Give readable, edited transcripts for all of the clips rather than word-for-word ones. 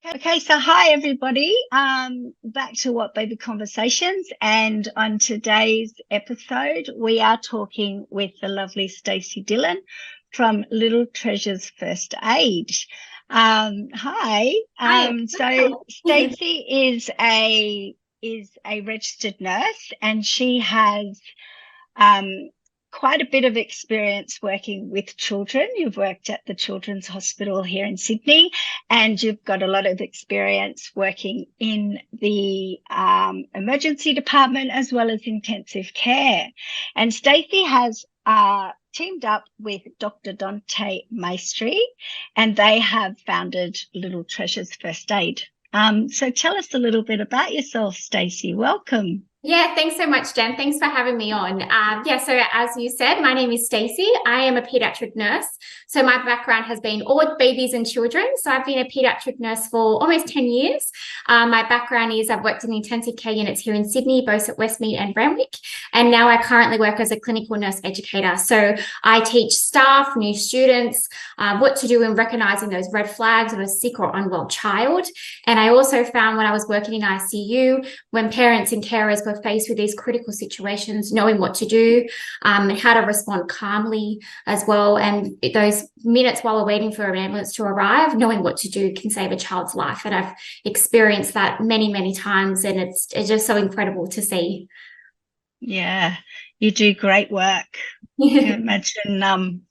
Okay, so hi everybody. Back to WOTBaby Conversations, and on today's episode, we are talking with the lovely Stacie Dillion from Little Treasures First Aid. Hi. So Stacie is a registered nurse, and she has quite a bit of experience working with children. You've worked at the Children's Hospital here in Sydney, and you've got a lot of experience working in the emergency department as well as intensive care. And Stacie has teamed up with Dr Dante Maestri, and they have founded Little Treasures First Aid. So tell us a little bit about yourself, Stacie. Welcome. Yeah, thanks so much, Jen. Thanks for having me on. So as you said, my name is Stacie. I am a paediatric nurse. So my background has been all with babies and children. So I've been a paediatric nurse for almost 10 years. My background is I've worked in the intensive care units here in Sydney, both at Westmead and Randwick. And now I currently work as a clinical nurse educator. So I teach staff, new students, what to do in recognizing those red flags of a sick or unwell child. And I also found when I was working in ICU, when parents and carers were faced with these critical situations, knowing what to do, how to respond calmly as well. And those minutes while we're waiting for an ambulance to arrive, knowing what to do can save a child's life. And I've experienced that many, many times. And it's just so incredible to see. Yeah, you do great work. I can imagine,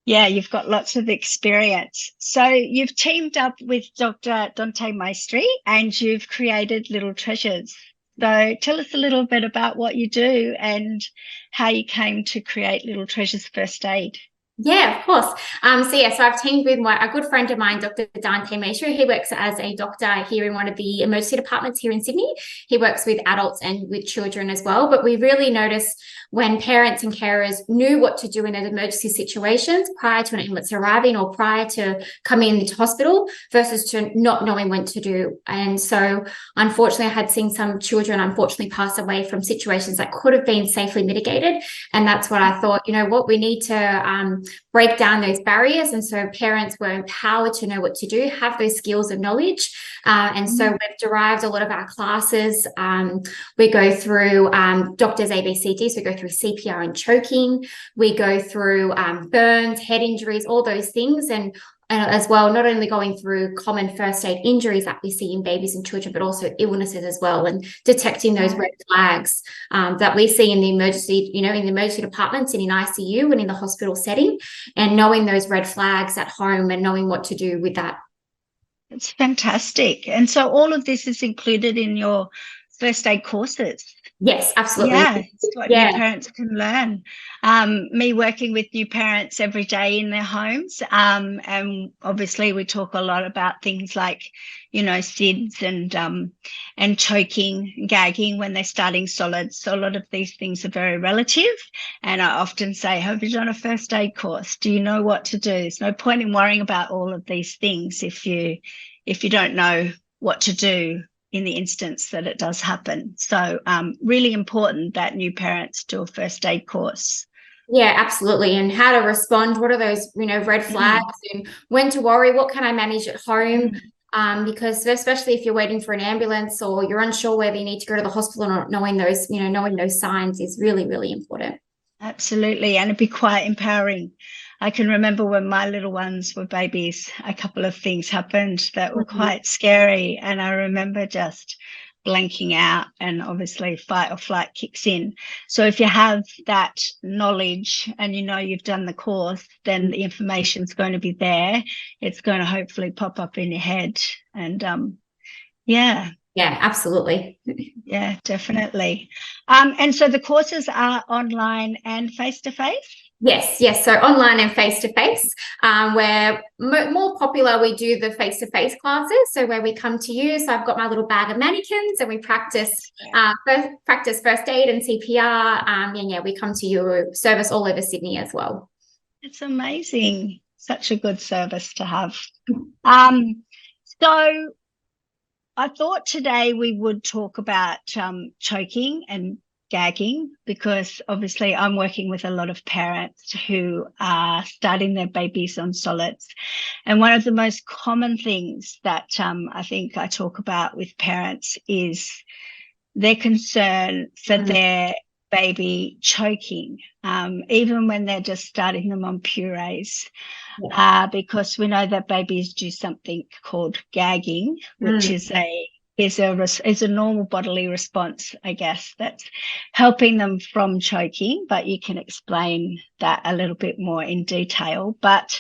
you've got lots of experience. So you've teamed up with Dr. Dante Maestri and you've created Little Treasures. So tell us a little bit about what you do and how you came to create Little Treasures First Aid. Yeah, of course. So I've teamed with a good friend of mine, Dr. Dante Maestri. He works as a doctor here in one of the emergency departments here in Sydney. He works with adults and with children as well. But we really noticed when parents and carers knew what to do in those emergency situations prior to an ambulance arriving or prior to coming into hospital versus to not knowing when to do. And so unfortunately, I had seen some children unfortunately pass away from situations that could have been safely mitigated. And that's what I thought, you know what, we need to break down those barriers. And so parents were empowered to know what to do, have those skills and knowledge. So we've derived a lot of our classes. We go through doctors ABCD, so we go through CPR and choking. We go through burns, head injuries, all those things. And as well, not only going through common first aid injuries that we see in babies and children, but also illnesses as well, and detecting those red flags that we see in the emergency, in the emergency departments and in ICU and in the hospital setting, and knowing those red flags at home and knowing what to do with that. It's fantastic. And so all of this is included in your first aid courses. Yes, absolutely. Yeah, it's what new parents can learn. Me working with new parents every day in their homes. And obviously we talk a lot about things like, SIDS and choking, gagging when they're starting solids. So a lot of these things are very relative. And I often say, have you done a first aid course? Do you know what to do? There's no point in worrying about all of these things if you don't know what to do in the instance that it does happen. So really important that new parents do a first aid course. Yeah, absolutely. And how to respond, what are those, red flags and when to worry, what can I manage at home? Because especially if you're waiting for an ambulance or you're unsure whether you need to go to the hospital or not, knowing those signs is really, really important. Absolutely. And it'd be quite empowering. I can remember when my little ones were babies, a couple of things happened that were quite scary. And I remember just blanking out, and obviously fight or flight kicks in. So if you have that knowledge and you've done the course, then the information's going to be there. It's going to hopefully pop up in your head. And Yeah, absolutely. Yeah, definitely. And so the courses are online and face-to-face? Yes. So online and face-to-face, where more popular, we do the face-to-face classes. So where we come to you. So I've got my little bag of mannequins and we practice first aid and CPR. We come to you, service all over Sydney as well. It's amazing. Such a good service to have. So I thought today we would talk about choking and gagging, because obviously I'm working with a lot of parents who are starting their babies on solids. And one of the most common things that I think I talk about with parents is their concern for their baby choking, even when they're just starting them on purees, because we know that babies do something called gagging, which is a normal bodily response, I guess, that's helping them from choking. But you can explain that a little bit more in detail. But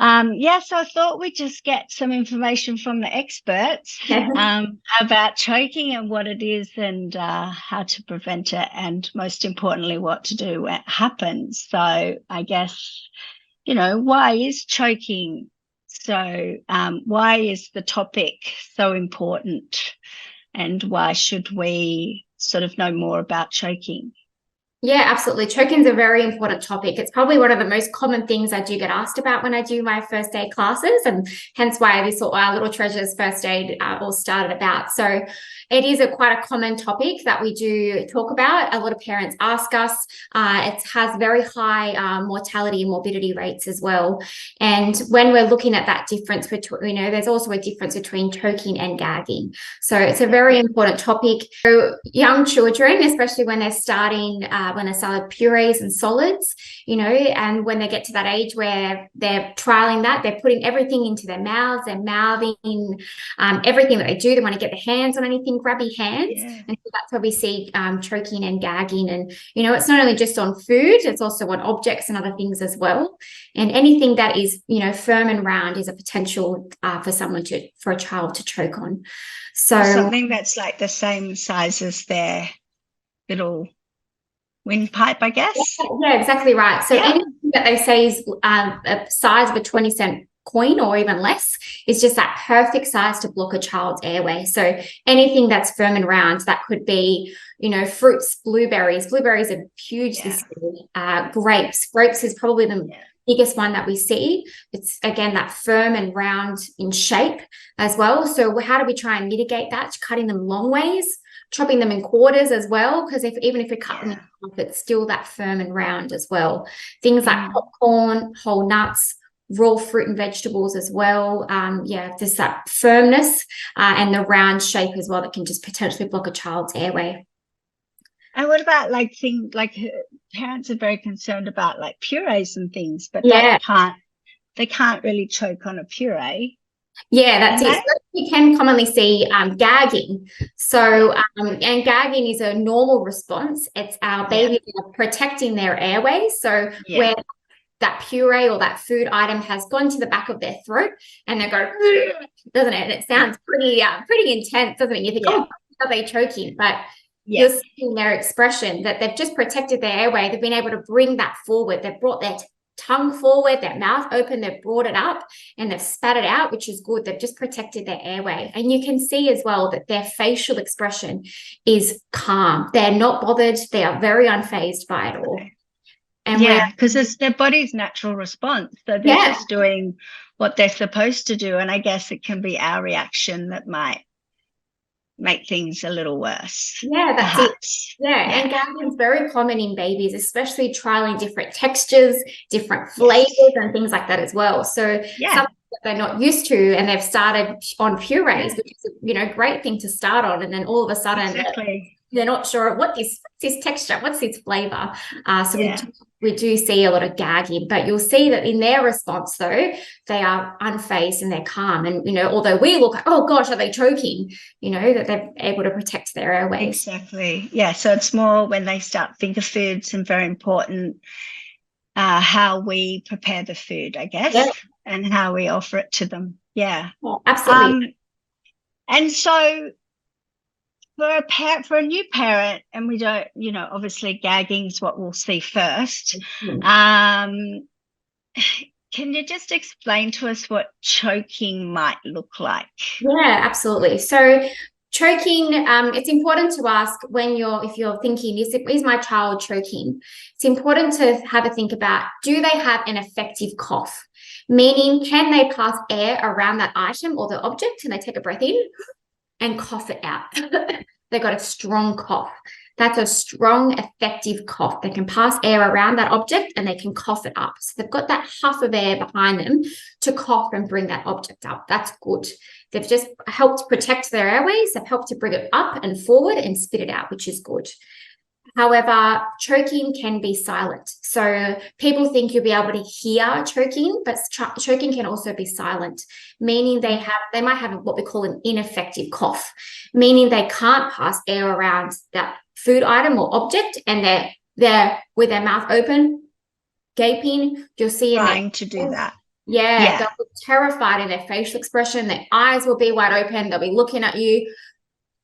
so I thought we'd just get some information from the experts about choking and what it is, and how to prevent it, and most importantly, what to do when it happens. So I guess, why is choking why is the topic so important, and why should we sort of know more about choking? Yeah, absolutely. Choking is a very important topic. It's probably one of the most common things I do get asked about when I do my first aid classes, and hence why this our Little Treasures first aid all started about. So it is quite a common topic that we do talk about. A lot of parents ask us. It has very high mortality and morbidity rates as well. And when we're looking at that difference between, there's also a difference between choking and gagging. So it's a very important topic. So young children, especially when they're starting purees and solids, and when they get to that age where they're trialing that, they're putting everything into their mouths, they're mouthing everything that they do. They want to get their hands on anything, grabby hands. Yeah. And so that's where we see choking and gagging. And, it's not only just on food, it's also on objects and other things as well. And anything that is, firm and round is a potential for a child to choke on. So something that's like the same size as their little windpipe, I guess. Yeah, exactly right. So anything that they say is a size of a 20-cent coin or even less is just that perfect size to block a child's airway. So anything that's firm and round, that could be, fruits, blueberries. Blueberries are huge this year. Grapes is probably the biggest one that we see. It's, again, that firm and round in shape as well. So how do we try and mitigate that? Cutting them long ways, chopping them in quarters as well, because even if we cut them in half, it's still that firm and round as well. Things like popcorn, whole nuts, raw fruit and vegetables as well. There's that firmness and the round shape as well that can just potentially block a child's airway. And what about things like parents are very concerned about purees and things, but they can't really choke on a puree. Yeah, that's it. So you can commonly see gagging. So, and gagging is a normal response. It's our babies protecting their airways. So where that puree or that food item has gone to the back of their throat, and they go, doesn't it? And it sounds pretty intense, doesn't it? You think, are they choking? But you're seeing their expression that they've just protected their airway. They've been able to bring that forward. They've brought their tongue forward, their mouth open, they've brought it up and they've spat it out, which is good. They've just protected their airway. And you can see as well that their facial expression is calm. They're not bothered. They are very unfazed by it all. And because it's their body's natural response. So they're just doing what they're supposed to do. And I guess it can be our reaction that might make things a little worse. Yeah, that's perhaps. It. Yeah, and gagging is very common in babies, especially trialing different textures, different flavors and things like that as well. So something that they're not used to, and they've started on purees, which is a great thing to start on, and then all of a sudden they're not sure what's this texture, what's this flavor. We do see a lot of gagging, but you'll see that in their response, though, they are unfazed and they're calm. And, although we look, oh gosh, are they choking? That they're able to protect their airways. Exactly. Yeah. So it's more when they start finger foods, and very important how we prepare the food, I guess, and how we offer it to them. Yeah. Absolutely. And so for a new parent, and we don't, obviously gagging is what we'll see first. Can you just explain to us what choking might look like? Yeah, absolutely. So choking, it's important to ask if you're thinking, is my child choking? It's important to have a think about, do they have an effective cough? Meaning, can they pass air around that item or the object, and they take a breath in and cough it out? They've got a strong cough. That's a strong, effective cough. They can pass air around that object and they can cough it up. So they've got that huff of air behind them to cough and bring that object up. That's good. They've just helped protect their airways. They've helped to bring it up and forward and spit it out, which is good. However, choking can be silent. So people think you'll be able to hear choking, but choking can also be silent, meaning they might have what we call an ineffective cough, meaning they can't pass air around that food item or object, and they're with their mouth open, gaping. You'll see trying to do that. Yeah, they'll look terrified in their facial expression. Their eyes will be wide open. They'll be looking at you.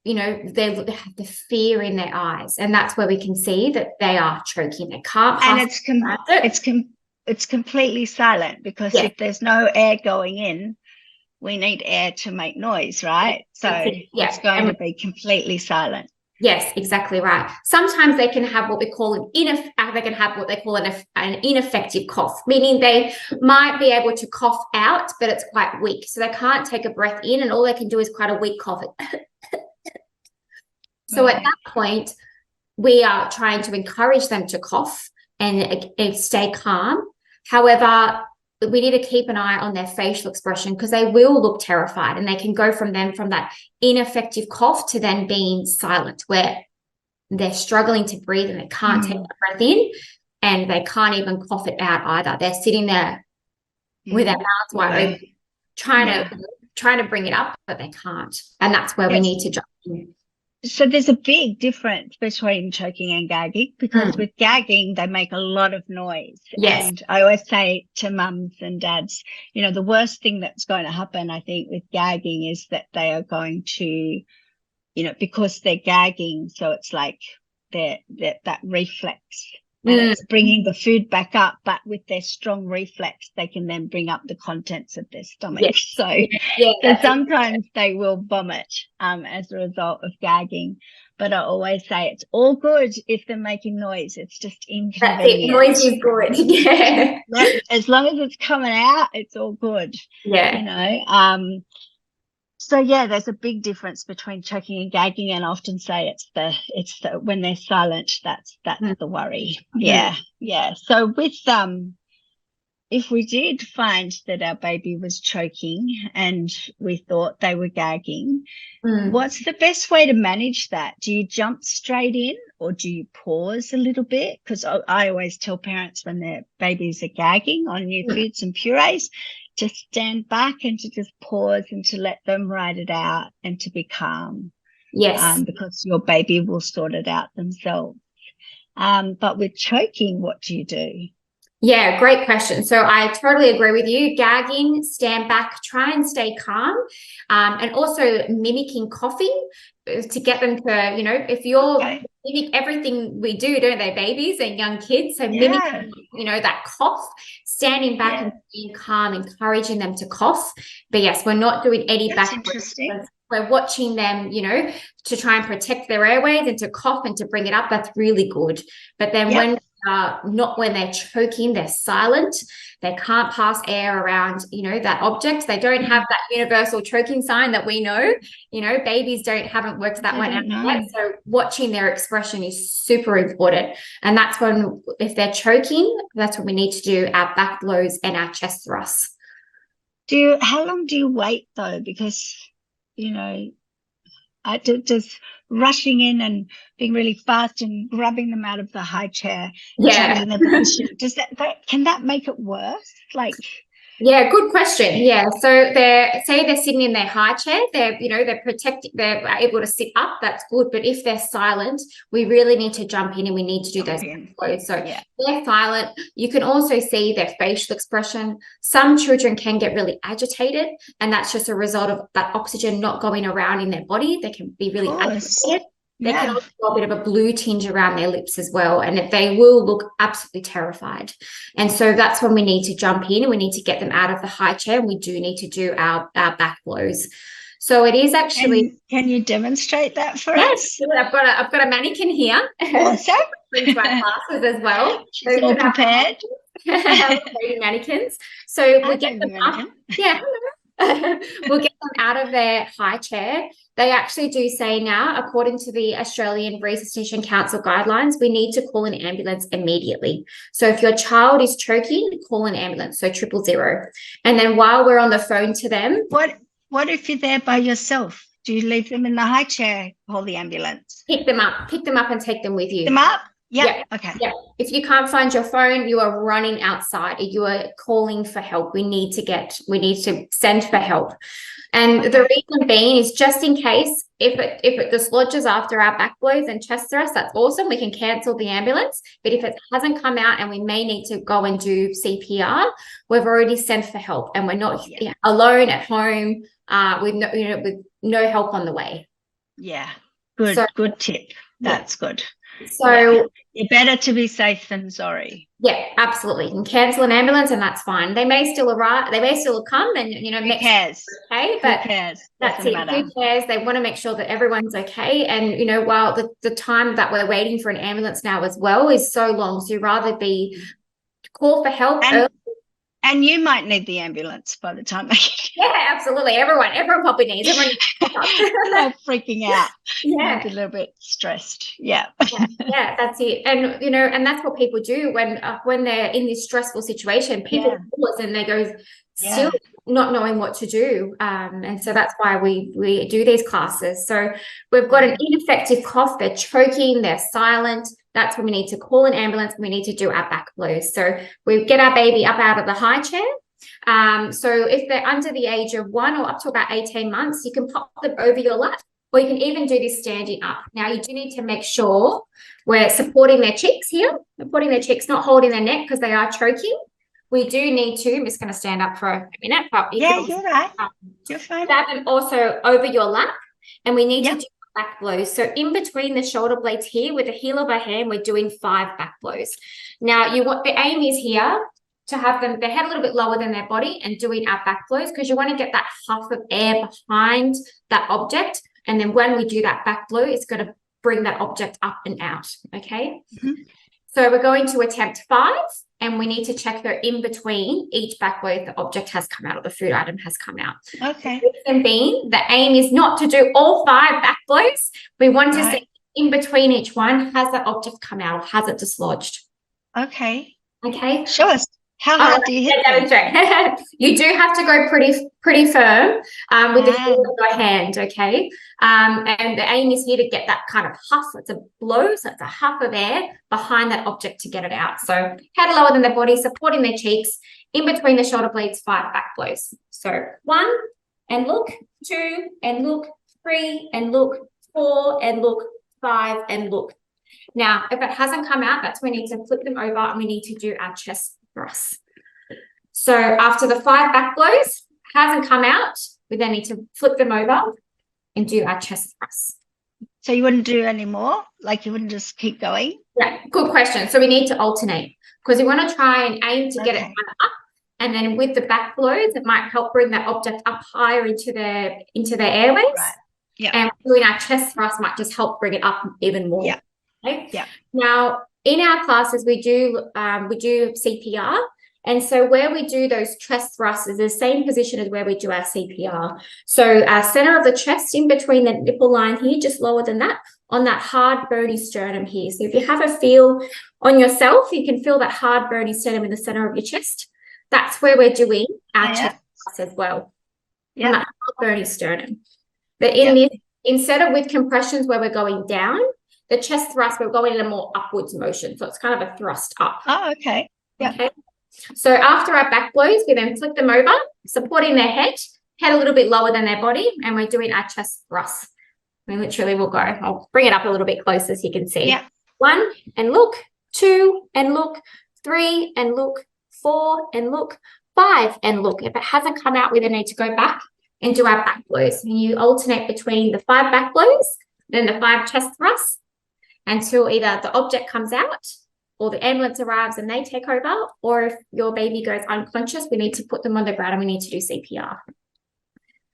You know, they have the fear in their eyes, and that's where we can see that they are choking. They can't pass. And it's completely silent, because if there's no air going in, we need air to make noise, right? So it's going to be completely silent. Yes, exactly right. Sometimes they can have what we call an ineffective cough, meaning they might be able to cough out, but it's quite weak. So they can't take a breath in, and all they can do is quite a weak cough. So at that point, we are trying to encourage them to cough and stay calm. However, we need to keep an eye on their facial expression, because they will look terrified, and they can go from that ineffective cough to then being silent, where they're struggling to breathe and they can't take a breath in, and they can't even cough it out either. They're sitting there with their mouths wide open, trying to bring it up, but they can't. And that's where we need to jump in. So there's a big difference between choking and gagging, because with gagging, they make a lot of noise. Yes. And I always say to mums and dads, you know, the worst thing that's going to happen, I think, with gagging is that they are going to, you know, because they're gagging, so it's like that reflex. And it's bringing the food back up, but with their strong reflex, they can then bring up the contents of their stomach. Yes. So sometimes they will vomit as a result of gagging. But I always say it's all good if they're making noise. It's just inconvenient. Noise is good. Yeah. As long as it's coming out, it's all good. Yeah. You know. So there's a big difference between choking and gagging, and I often say it's the when they're silent, that's the worry. Yeah. So with if we did find that our baby was choking and we thought they were gagging, what's the best way to manage that? Do you jump straight in, or do you pause a little bit? Because I always tell parents when their babies are gagging on new foods and purees, to stand back and to just pause and to let them ride it out and to be calm. Yes. Because your baby will sort it out themselves. But with choking, what do you do? Yeah, great question. So I totally agree with you. Gagging, stand back, try and stay calm, and also mimicking coughing to get them to, you know, if you're mimic everything we do, don't they, babies and young kids? So mimicking, you know, that cough, standing back and being calm, encouraging them to cough. But yes, we're not doing any back. We're watching them, you know, to try and protect their airways and to cough and to bring it up. That's really good. But then not when they're choking, they're silent. They can't pass air around, you know, that object. They don't have that universal choking sign that we know. You know, babies haven't worked that one out yet. So watching their expression is super important. And that's when, if they're choking, that's when we need to do our back blows and our chest thrusts. How long do you wait though? Because, you know, does rushing in and being really fast and grabbing them out of the high chair, does can that make it worse? Like, yeah, good question. Yeah, so they're sitting in their high chair, they're able to sit up, that's good. But if they're silent, we really need to jump in and we need to do those blows. So they're silent. You can also see their facial expression. Some children can get really agitated, and that's just a result of that oxygen not going around in their body. They can be really agitated. They can also have a bit of a blue tinge around their lips as well, and they will look absolutely terrified. And so that's when we need to jump in and we need to get them out of the high chair, and we do need to do our back blows. So it is actually. Can you demonstrate that for us? I've got a mannequin here. Awesome. Brings my classes as well. She's all prepared. Baby mannequins. So we get them up. Yeah. We'll get them out of their high chair. They actually do say now, according to the Australian Resuscitation Council guidelines, we need to call an ambulance immediately. So if your child is choking, call an ambulance, so 000. And then while we're on the phone to them. What if you're there by yourself? Do you leave them in the high chair, call the ambulance? Pick them up and take them with you. Pick them up? Yep. Yeah. Okay. Yeah. If you can't find your phone, you are running outside. You are calling for help. We need to send for help. And the reason being is just in case if it dislodges after our back blows and chest thrusts, that's awesome. We can cancel the ambulance. But if it hasn't come out and we may need to go and do CPR, we've already sent for help and we're not alone at home with no help on the way. Yeah. Good tip. That's good. So you're better to be safe than sorry. Yeah, absolutely. You can cancel an ambulance and that's fine. They may still arrive, they may still come and who cares? Okay, but who cares? That's it. Who cares? They want to make sure that everyone's okay. And while the time that we're waiting for an ambulance now as well is so long, so you'd rather be call for help early. And you might need the ambulance by the time they get. Yeah, absolutely. Everyone probably needs. Everyone They're freaking out. Yeah, a little bit stressed. Yeah. Yeah, that's it. And and that's what people do when they're in this stressful situation. People pause and they go still not knowing what to do. And so that's why we do these classes. So we've got an ineffective cough. They're choking. They're silent. That's when we need to call an ambulance. We need to do our back blows. So we get our baby up out of the high chair. So if they're under the age of 1 or up to about 18 months, you can pop them over your lap, or you can even do this standing up. Now, you do need to make sure we're supporting their cheeks here, supporting their cheeks, not holding their neck because they are choking. We do need to, I'm just going to stand up for a minute. But you're right. You're fine. Stab them also over your lap, and we need to do back blows. So in between the shoulder blades here, with the heel of our hand, we're doing 5 back blows. Now, the aim is here to have them their head a little bit lower than their body and doing our back blows, because you want to get that huff of air behind that object. And then when we do that back blow, it's going to bring that object up and out. Okay. Mm-hmm. So we're going to attempt 5, and we need to check they're in between each back blow if the object has come out or the food item has come out. Okay. And being the aim is not to do all 5 back blows. We want to see in between each one, has that object come out or has it dislodged? Okay. Okay. Sure. How hard do you hit them? You do have to go pretty firm with the heel of your hand, okay? And the aim is here to get that kind of huff. It's a blow, so it's a huff of air behind that object to get it out. So head lower than their body, supporting their cheeks, in between the shoulder blades, 5 back blows. So 1 and look, 2 and look, 3 and look, 4 and look, 5 and look. Now, if it hasn't come out, that's when we need to flip them over and we need to do our chest thrust. So after the 5 back blows hasn't come out, we then need to flip them over and do our chest thrust. So you wouldn't do any more? Like you wouldn't just keep going? Yeah, good question. So we need to alternate, because we want to try and aim to get it up, and then with the back blows, it might help bring that object up higher into their airways. Right. Yeah. And doing our chest thrust might just help bring it up even more. Yeah. Okay? Yeah. Now, in our classes, we do CPR. And so where we do those chest thrusts is the same position as where we do our CPR. So our center of the chest, in between the nipple line here, just lower than that, on that hard bony sternum here. So if you have a feel on yourself, you can feel that hard bony sternum in the center of your chest. That's where we're doing our chest thrusts as well. Yeah. On that hard bony sternum. But in this, instead of with compressions where we're going down, the chest thrust, we're going in a more upwards motion. So it's kind of a thrust up. Oh, okay. Yeah. Okay. So after our back blows, we then flip them over, supporting their head a little bit lower than their body, and we're doing our chest thrust. We literally will go. I'll bring it up a little bit closer so you can see. Yeah. 1 and look, 2 and look, 3 and look, 4 and look, 5 and look. If it hasn't come out, we then need to go back and do our back blows. And you alternate between the 5 back blows, then the 5 chest thrusts, until either the object comes out or the ambulance arrives and they take over, or if your baby goes unconscious, we need to put them on the ground and we need to do CPR.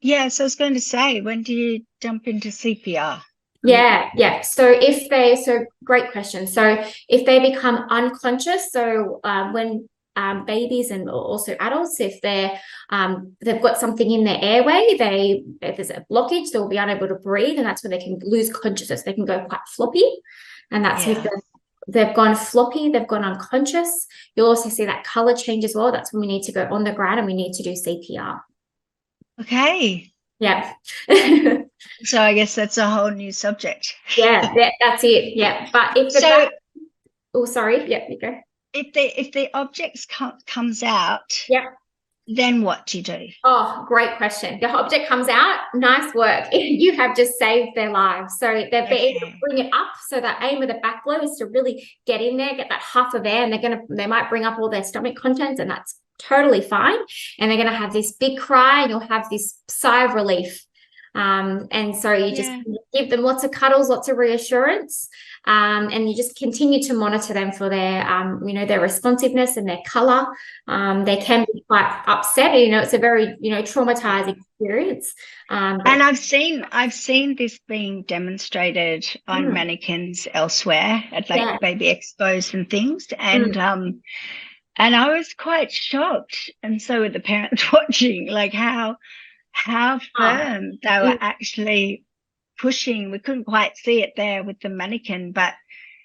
Yeah, so I was going to say, when do you jump into CPR? Yeah. So great question. So if they become unconscious, so when babies and also adults, if they've got something in their airway, if there's a blockage, they'll be unable to breathe, and that's when they can lose consciousness. They can go quite floppy, and that's if they've gone floppy, they've gone unconscious. You'll also see that color change as well. That's when we need to go on the ground and we need to do CPR. Okay. Yeah. So I guess that's a whole new subject. Yeah, that's it. Yeah. But if sorry. Yeah, you go. If the object comes out, then what do you do? Oh, great question. The object comes out, nice work. You have just saved their lives. So they've been able to bring it up. So the aim of the back blow is to really get in there, get that huff of air, and they might bring up all their stomach contents, and that's totally fine. And they're going to have this big cry, and you'll have this sigh of relief. And so you just give them lots of cuddles, lots of reassurance. And you just continue to monitor them for their, their responsiveness and their color. They can be quite upset. It's a very, traumatizing experience. And I've seen this being demonstrated on mannequins elsewhere at Baby Expos and things. And, and I was quite shocked. And so were the parents watching, like how firm they were actually pushing. We couldn't quite see it there with the mannequin, but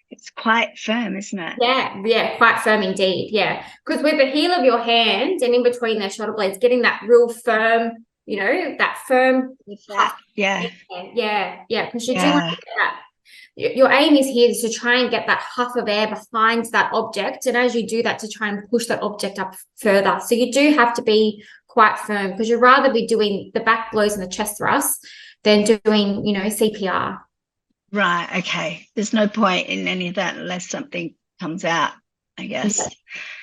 it's quite firm, isn't it? Yeah, quite firm indeed. Yeah, because with the heel of your hand and in between their shoulder blades, getting that real firm, that firm. Yeah. Because you do want to get that. Your aim is here to try and get that huff of air behind that object, and as you do that, to try and push that object up further. So you do have to be quite firm, because you'd rather be doing the back blows and the chest thrusts than doing, CPR. Right. Okay. There's no point in any of that unless something comes out, I guess.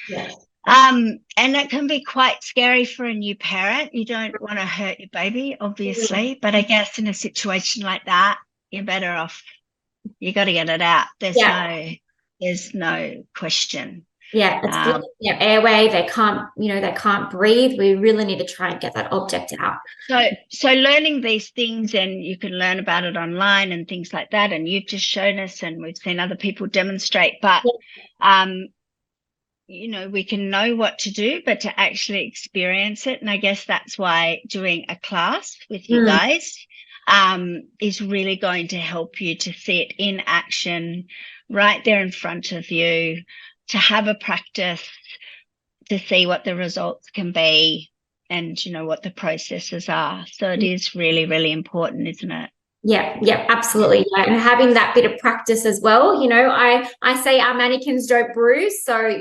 Yeah. And that can be quite scary for a new parent. You don't want to hurt your baby, obviously, but I guess in a situation like that, you're better off. You got to get it out. There's no question. Yeah, it's airway. They can't breathe. We really need to try and get that object out. So learning these things, and you can learn about it online and things like that. And you've just shown us, and we've seen other people demonstrate. But we can know what to do, but to actually experience it. And I guess that's why doing a class with you guys is really going to help you to see it in action right there in front of you, to have a practice, to see what the results can be and, what the processes are. So it is really, really important, isn't it? Yeah, absolutely. Yeah. And having that bit of practice as well. I say our mannequins don't bruise. So,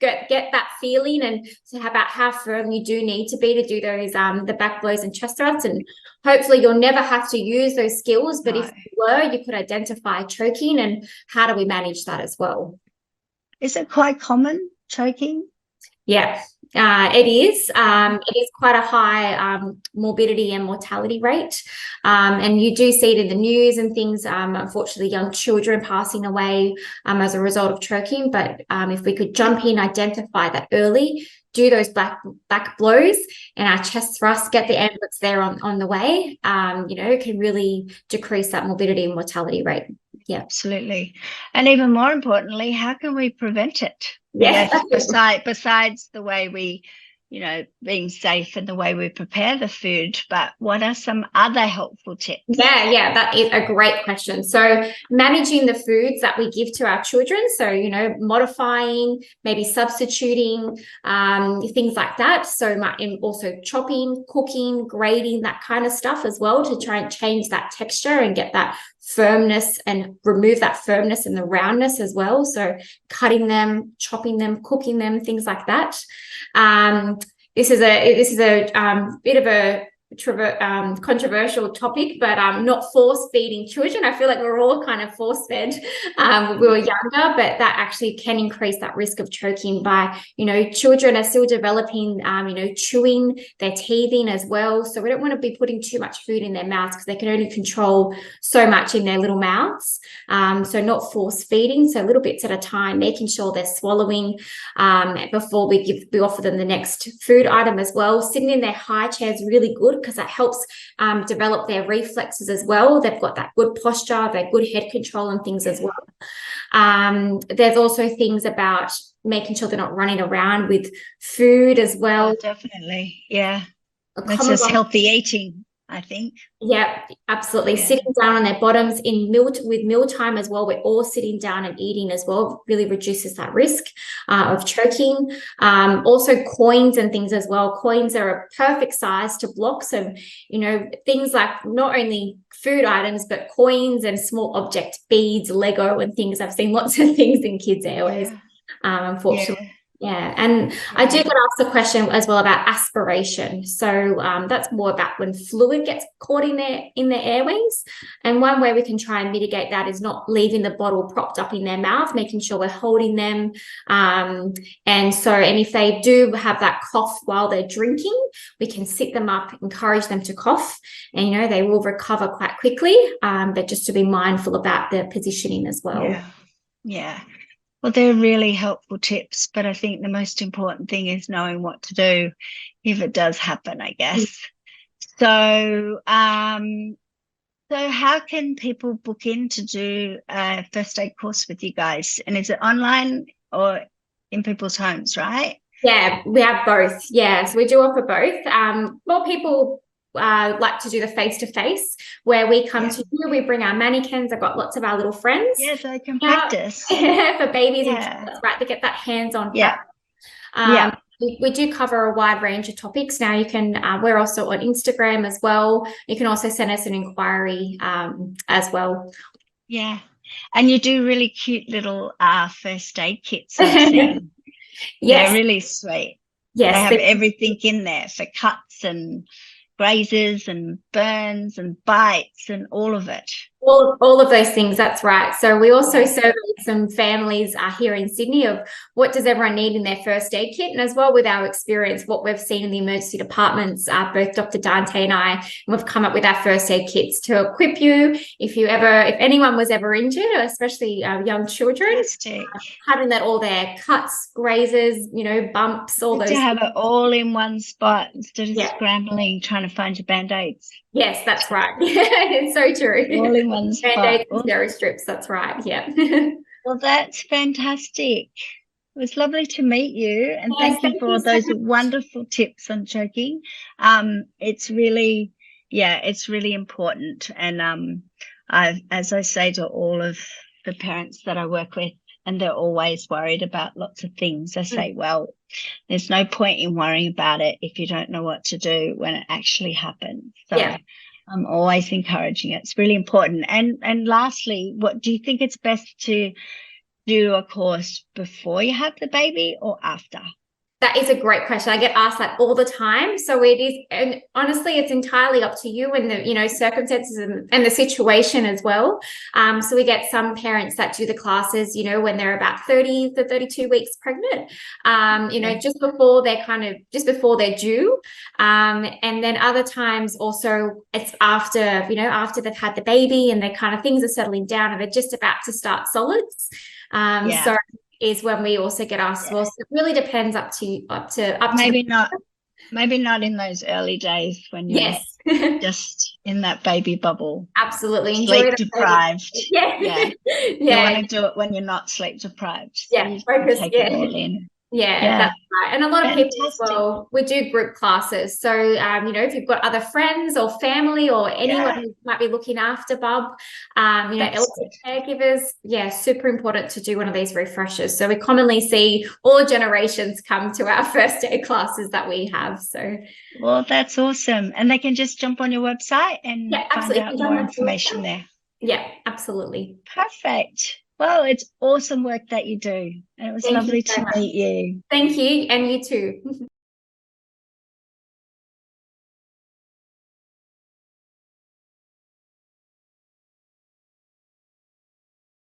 get that feeling and about how firm you do need to be to do those, the back blows and chest thrusts. And hopefully you'll never have to use those skills. But if you were, you could identify choking, and how do we manage that as well? Is it quite common, choking? Yeah, it is. It is quite a high morbidity and mortality rate. And you do see it in the news and things, unfortunately, young children passing away as a result of choking. But if we could jump in, identify that early, do those back blows and our chest thrusts, get the ambulance there on the way, it can really decrease that morbidity and mortality rate. Yeah, absolutely. And even more importantly, how can we prevent it? Yeah. Besides the way we, being safe and the way we prepare the food, but what are some other helpful tips? Yeah, that is a great question. So managing the foods that we give to our children, so, modifying, maybe substituting, things like that. So also chopping, cooking, grating, that kind of stuff as well, to try and change that texture and get that firmness and remove that firmness and the roundness as well. So cutting them, chopping them, cooking them, things like that. This is a bit of a controversial topic, but not force feeding children. I feel like we're all kind of force fed when we were younger, but that actually can increase that risk of choking by, children are still developing, chewing, they're teething as well. So we don't want to be putting too much food in their mouths, because they can only control so much in their little mouths. So not force feeding, so little bits at a time, making sure they're swallowing before we offer them the next food item as well. Sitting in their high chair is really good, because that helps develop their reflexes as well. They've got that good posture, their good head control and things as well. There's also things about, making sure they're not running around with food as well. Oh, definitely. Yeah. A That's common just one. healthy eating, I think. Yeah, absolutely. Yeah. Sitting down on their bottoms with mealtime as well. We're all sitting down and eating as well. Really reduces that risk of choking. Also coins and things as well. Coins are a perfect size to block. So, you know, things like not only food items, but coins and small object beads, Lego and things. I've seen lots of things in kids' airways, unfortunately. Yeah. Yeah, and I do get asked a question as well about aspiration. So that's more about when fluid gets caught in their airways. And one way we can try and mitigate that is not leaving the bottle propped up in their mouth, making sure we're holding them. And if they do have that cough while they're drinking, we can sit them up, encourage them to cough, and you know they will recover quite quickly. But just to be mindful about the positioning as well. Yeah. Yeah. Well, they're really helpful tips, but I think the most important thing is knowing what to do if it does happen, I guess. So, so how can people book in to do a first aid course with you guys? And is it online or in people's homes, right? Yeah, we have both. Yeah, so we do offer both. More people like to do the face-to-face where we come to you, we bring our mannequins. I've got lots of our little friends. Yeah, so they can practice. For babies and kids, right, to get that hands-on practice. We do cover a wide range of topics. Now you can, we're also on Instagram as well. You can also send us an inquiry as well. Yeah, and you do really cute little first aid kits I've seen. Yes. They're really sweet. Yes. They have everything in there for cuts and grazes and burns and bites and all of it. All of those things, that's right. So we also surveyed some families here in Sydney of what does everyone need in their first aid kit, and as well with our experience, what we've seen in the emergency departments, both Dr. Dante and I, we've come up with our first aid kits to equip you if anyone was ever injured, especially young children, having that all their cuts, grazes, you know, bumps, all those. To have it all in one spot instead of scrambling trying to find your band-aids. Yes, that's right. It's so true. All in one spot. Band-aids and steri strips, that's right. Yeah. Well, that's fantastic. It was lovely to meet you, and thank you for those wonderful tips on choking. It's really important. And as I say to all of the parents that I work with, and they're always worried about lots of things, I say, well, there's no point in worrying about it if you don't know what to do when it actually happens. So I'm always encouraging it. It's really important. And lastly, what do you think it's best to do a course before you have the baby or after? That is a great question. I get asked that all the time. So it is, and honestly, it's entirely up to you and the, you know, circumstances and the situation as well. So we get some parents that do the classes, you know, when they're about 30 to 32 weeks pregnant, you know, just before they're due. And then other times also it's after, you know, after they've had the baby and their kind of things are settling down and they're just about to start solids. So is when we also get asked. Well, so it really depends up to maybe not in those early days when you're just in that baby bubble. Absolutely. Sleep deprived. Yeah. You want to do it when you're not sleep deprived. So you focus. take it all in. Yeah, that's right. And a lot of people as well, we do group classes. So, you know, if you've got other friends or family or anyone who might be looking after bub, you know, elderly caregivers, super important to do one of these refreshers. So we commonly see all generations come to our first aid classes that we have. So, well, that's awesome. And they can just jump on your website and find out more information there. Yeah, absolutely. Perfect. Well, it's awesome work that you do. And it was lovely to meet you. Thank you. And you too.